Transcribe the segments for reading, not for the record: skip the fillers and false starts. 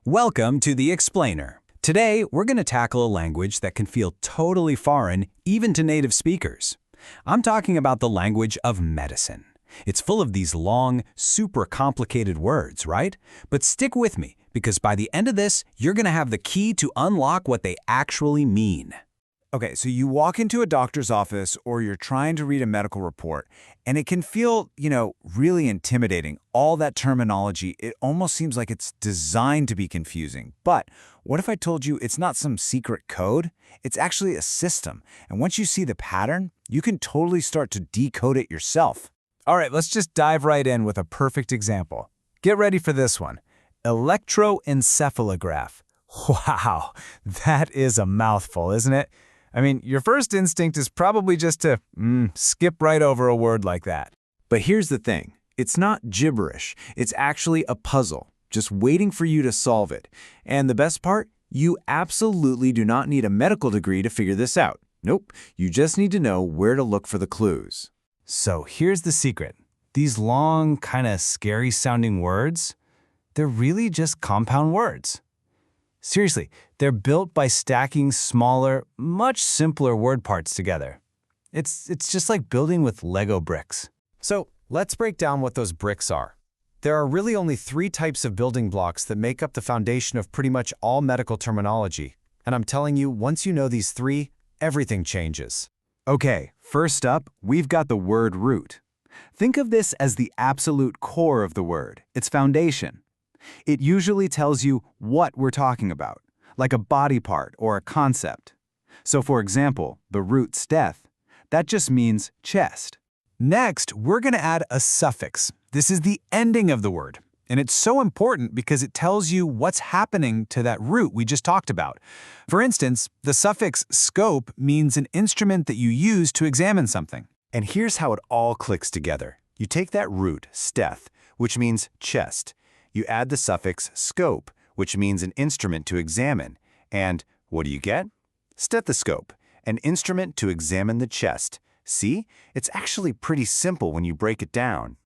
Welcome to The Explainer. Today, we're going to tackle a language that can feel totally foreign, even to native speakers. I'm talking about the language of medicine. It's full of these long, super complicated words, right? But stick with me, because by the end of this, you're going to have the key to unlock what they actually mean. Okay, so you walk into a doctor's office or you're trying to read a medical report, and it can feel, really intimidating. All that terminology, it almost seems like it's designed to be confusing. But what if I told you it's not some secret code? It's actually a system. And once you see the pattern, you can totally start to decode it yourself. All right, let's just dive right in with a perfect example. Get ready for this one. Electroencephalograph. Wow, that is a mouthful, isn't it? I mean, your first instinct is probably just to skip right over a word like that. But here's the thing. It's not gibberish. It's actually a puzzle, just waiting for you to solve it. And the best part? You absolutely do not need a medical degree to figure this out. Nope, you just need to know where to look for the clues. So here's the secret. These long, kind of scary-sounding words, they're really just compound words. Seriously, they're built by stacking smaller, much simpler word parts together. It's just like building with Lego bricks. So let's break down what those bricks are. There are really only 3 types of building blocks that make up the foundation of pretty much all medical terminology. And I'm telling you, once you know these 3, everything changes. Okay, first up, we've got the word root. Think of this as the absolute core of the word, its foundation. It usually tells you what we're talking about, like a body part or a concept. So for example, the root steth, that just means chest. Next, we're going to add a suffix. This is the ending of the word, and it's so important because it tells you what's happening to that root we just talked about. For instance, the suffix scope means an instrument that you use to examine something. And here's how it all clicks together. You take that root, steth, which means chest. You add the suffix scope, which means an instrument to examine. And what do you get? Stethoscope, an instrument to examine the chest. See? It's actually pretty simple when you break it down.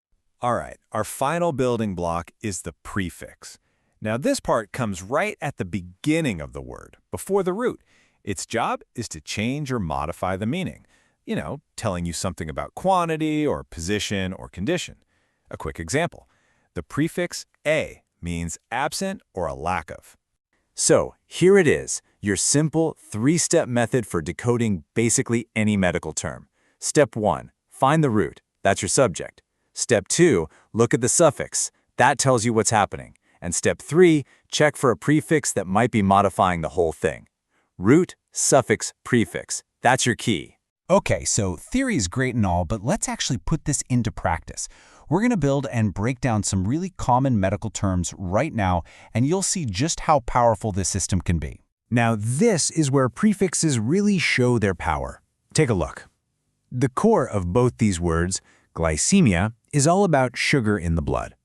All right, our final building block is the prefix. Now this part comes right at the beginning of the word, before the root. Its job is to change or modify the meaning. Telling you something about quantity or position or condition. A quick example. The prefix a means absent or a lack of. So here it is, your simple 3-step method for decoding basically any medical term. Step 1, find the root. That's your subject. Step 2, look at the suffix. That tells you what's happening. And step 3, check for a prefix that might be modifying the whole thing. Root, suffix, prefix. That's your key. Okay, so theory is great and all, but let's actually put this into practice. We're going to build and break down some really common medical terms right now, and you'll see just how powerful this system can be. Now, this is where prefixes really show their power. Take a look. The core of both these words, glycemia, is all about sugar in the blood.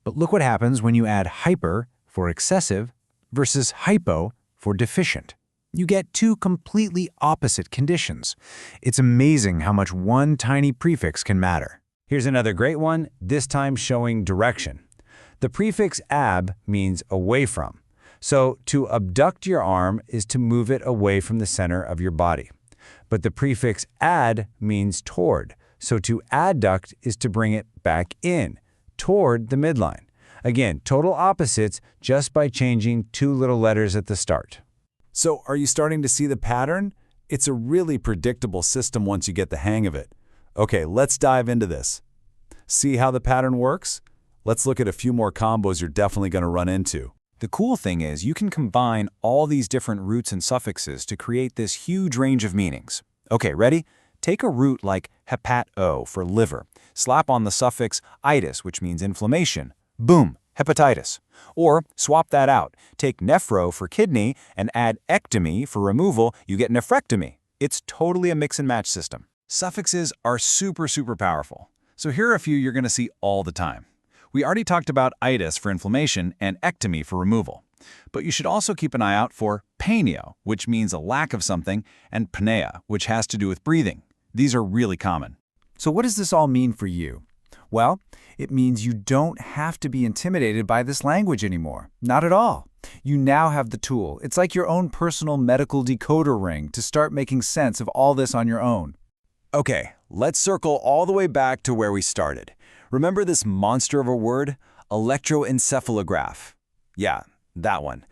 But look what happens when you add hyper for excessive versus hypo for deficient. You get 2 completely opposite conditions. It's amazing how much one tiny prefix can matter. Here's another great one, this time showing direction. The prefix ab means away from. So to abduct your arm is to move it away from the center of your body. But the prefix ad means toward. So to adduct is to bring it back in, toward the midline. Again, total opposites just by changing 2 little letters at the start. So are you starting to see the pattern? It's a really predictable system once you get the hang of it. Okay, let's dive into this. See how the pattern works? Let's look at a few more combos you're definitely going to run into. The cool thing is you can combine all these different roots and suffixes to create this huge range of meanings. Okay, ready? Take a root like hepat-o for liver. Slap on the suffix itis, which means inflammation. Boom, hepatitis. Or swap that out. Take nephro for kidney and add ectomy for removal, you get nephrectomy. It's totally a mix and match system. Suffixes are super powerful. So here are a few you're going to see all the time. We already talked about itis for inflammation and ectomy for removal. But you should also keep an eye out for painio, which means a lack of something, and pnea, which has to do with breathing. These are really common. So what does this all mean for you? Well, it means you don't have to be intimidated by this language anymore. Not at all. You now have the tool. It's like your own personal medical decoder ring to start making sense of all this on your own. Okay, let's circle all the way back to where we started. Remember this monster of a word? Electroencephalograph. Yeah, that one.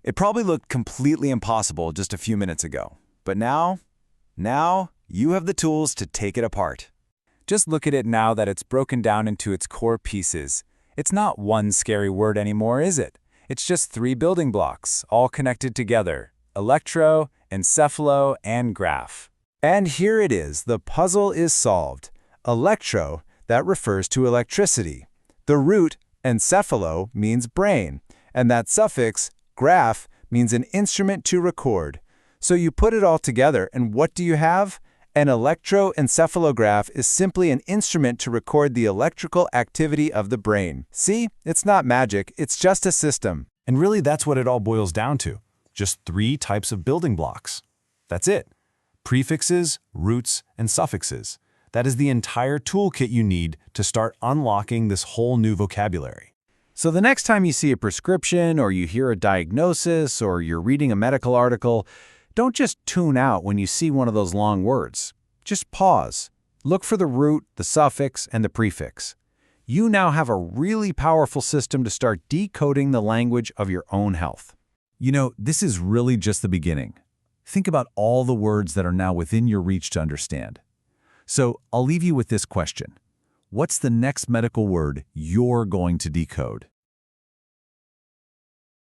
It probably looked completely impossible just a few minutes ago. But now you have the tools to take it apart. Just look at it now that it's broken down into its core pieces. It's not one scary word anymore, is it? It's just 3 building blocks, all connected together: electro, encephalo, and graph. And here it is, the puzzle is solved. Electro, that refers to electricity. The root, encephalo, means brain. And that suffix, graph, means an instrument to record. So you put it all together, and what do you have? An electroencephalograph is simply an instrument to record the electrical activity of the brain. See? It's not magic, it's just a system. And really, that's what it all boils down to. Just 3 types of building blocks. That's it. Prefixes, roots, and suffixes. That is the entire toolkit you need to start unlocking this whole new vocabulary. So the next time you see a prescription, or you hear a diagnosis, or you're reading a medical article, don't just tune out when you see one of those long words. Just pause. Look for the root, the suffix, and the prefix. You now have a really powerful system to start decoding the language of your own health. You know, this is really just the beginning. Think about all the words that are now within your reach to understand. So I'll leave you with this question. What's the next medical word you're going to decode?